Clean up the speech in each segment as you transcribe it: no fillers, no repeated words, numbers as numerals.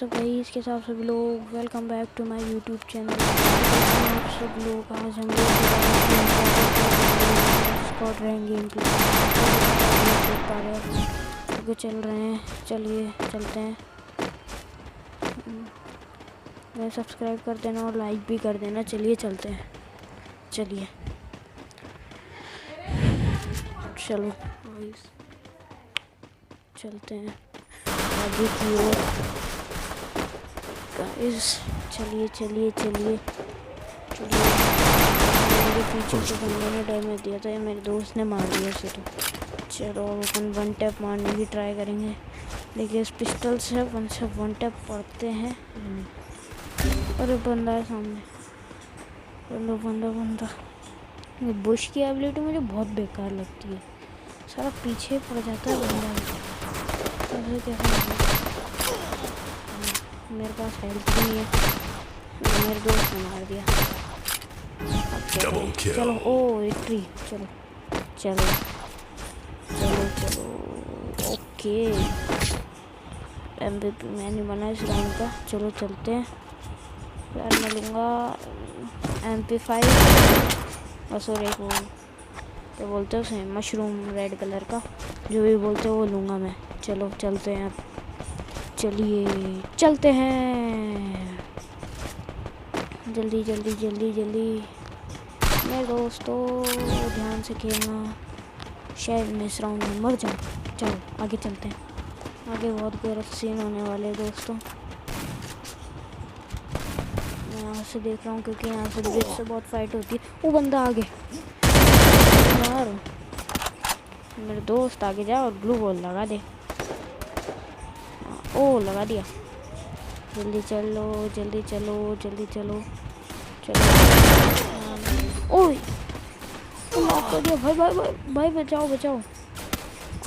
WhatsApp guys, के साथ सभी लोग welcome back to my YouTube channel. आप सब लोग आज हम लोग स्क्वाड रैंक गेम प्ले देख पा रहे हैं, आगे चल रहे हैं। चलिए चलते हैं। मैं सब्सक्राइब कर देना और लाइक भी कर देना। चलिए चलते हैं। चलिए चलो गाइस चलते हैं आगे की ओर गाइस। चलिए चलिए चलिए चलिए। मेरे पीछे से बंदे ने डैमेज दिया था या मेरे दोस्त ने मार दिया उसे। तो चलो अपन वन टैप मारने की ट्राई करेंगे। देखिए इस पिस्टल से वन टैप पड़ते हैं। अरे बंदा है सामने। बंदा बंदा बंदा। ये बुश की एबिलिटी मुझे बहुत बेकार लगती है। सारा पीछे पड़ जाता है बंदा। कैसे मेरे पास हेल्थ भी नहीं है। मेरे दोस्त ने मार दिया। चलो ओ विक्ट्री। चलो चलो चलो चलो ओके। MVP मैंने बना इस राउंड का। चलो चलते हैं यार। मैं लूँगा MP5 और सॉरी वो क्या बोलते हैं उसे, मशरूम रेड कलर का, जो भी बोलते हैं वो लूँगा मैं। चलो चलते हैं अब। चलिए चलते हैं जल्दी जल्दी जल्दी जल्दी। मेरे दोस्तों ध्यान से खेलना, शायद मैं इस राउंड में मर जाऊँ। चलो आगे चलते हैं। आगे बहुत गलत सीन होने वाले हैं दोस्तों। मैं यहाँ से देख रहा हूँ क्योंकि यहाँ से ब्रिज से बहुत फाइट होती है। वो बंदा आगे यार, मेरे दोस्त आगे जा और ग्लू बॉल लगा दे। ओ लगा दिया। जल्दी चलो जल्दी चलो जल्दी चलो चलो। ओए लॉक कर दिया भाई भाई भाई भाई, बचाओ बचाओ।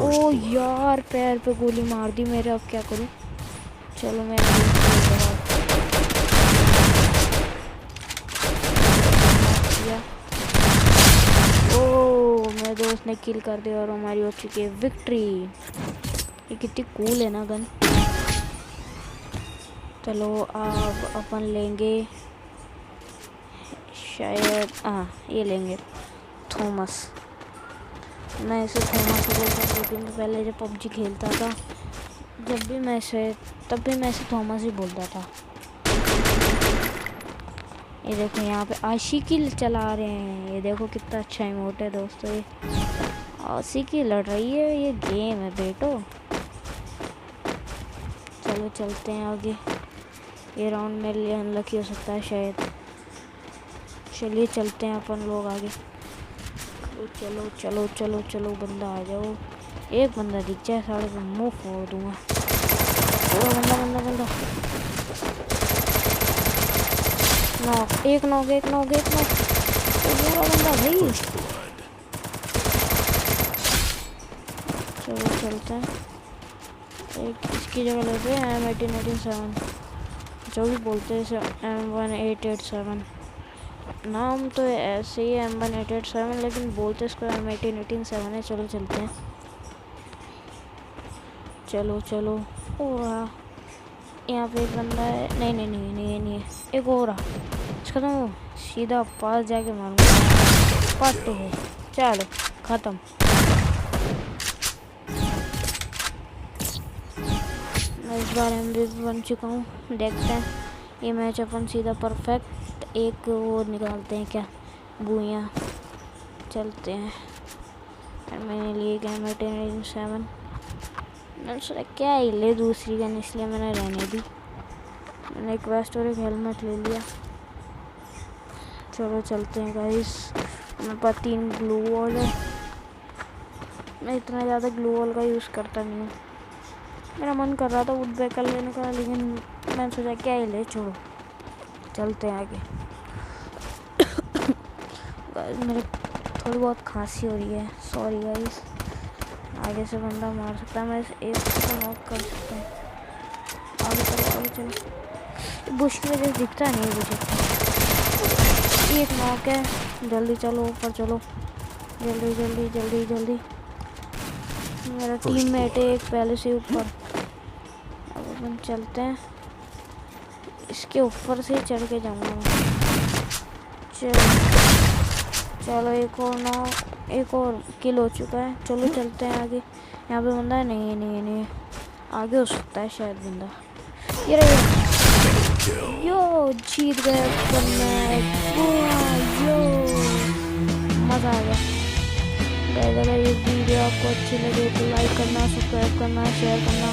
ओ यार पैर पे गोली मार दी मेरे। अब क्या करूं। चलो मैं ओ मेरे दोस्त ने किल कर दिया और हमारी हो चुकी है विक्ट्री। ये कितनी कूल है ना गन। चलो अब अपन लेंगे शायद, हाँ ये लेंगे थॉमस। मैं इसे थॉमस बोलता हूँ क्योंकि मैं पहले जब PUBG खेलता था, जब भी मैं इसे तब भी मैं इसे थॉमस ही बोलता था। ये देखो यहाँ पे आशिकी चला रहे हैं। ये देखो कितना अच्छा इमोट है दोस्तों। ये आशिकी लड़ रही है। ये गेम है बेटो। चलो चलते हैं आगे। ये राउंड मेरे लिए अनलकी हो सकता है शायद। चलिए चलते हैं अपन लोग आगे। चलो चलो चलो चलो बंदा आ जाओ। एक बंदा दिख जाए साढ़े पे मुंह फोड़ दूंगा। बंदा बंदा बंदा नॉक। एक नॉक एक नॉक एक नॉक। पूरा बंदा भाई। चलो चलते हैं। एक इसकी जगह लेते हैं M1887, जो भी बोलते हैं इसे M1887। नाम तो ऐसे ही है M1887, लेकिन बोलते इसको M1887 है। चलो चलते हैं। चलो चलो। ओ यहाँ पे एक बंदा है। नहीं नहीं नहीं नहीं नहीं है। एक और इसका तो सीधा पास जाके मारूंगा। पट्टे है। चलो खत्म। मैं इस बार MVP बन चुका हूँ। देखते हैं ये मैच अपन सीधा परफेक्ट एक वो निकालते हैं क्या, बुइयाँ। चलते हैं। मैंने लिए M1887। मैंने सोचा क्या ही ले दूसरी गन, इसलिए मैंने रहने दी। मैंने एक वेस्ट और एक हेलमेट ले लिया। चलो चलते हैं गाइस। मेरे पास 3 ग्लू वॉल है। मैं इतना ज़्यादा ग्लू वॉल का यूज़ करता नहीं हूँ। मेरा मन कर रहा था वुडपेकर लेने का, लेकिन मैंने सोचा क्या ही ले, छोड़ो चलते हैं आगे। मेरे थोड़ी बहुत खांसी हो रही है, सॉरी गाइस। आगे से बंदा मार सकता है। मैं एक को नॉक कर सकता हूँ। आगे चलो आगे चलो। बुश की वजह से दिखता नहीं मुझे। एक नॉक है। जल्दी चलो ऊपर चलो। जल्दी जल्दी जल्दी जल्दी। मेरा टीममेट है एक पहले से ऊपर। अब अपन चलते हैं। इसके ऊपर से ही चढ़ के जाऊंगा मैं। चलो चलो, एक और किल हो चुका है। चलो चलते हैं आगे। यहाँ पे बंदा है? नहीं नहीं नहीं, आगे हो सकता है शायद बंदा। ये रहा। यो जीत गए अपन मैच। यो मज़ा आ गया। अगर ये वीडियो आपको अच्छी लगे तो लाइक करना, सब्सक्राइब करना, शेयर करना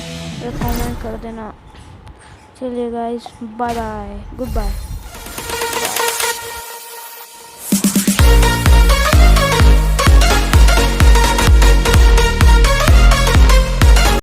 और कमेंट कर देना। चलिए guys, bye bye, good bye.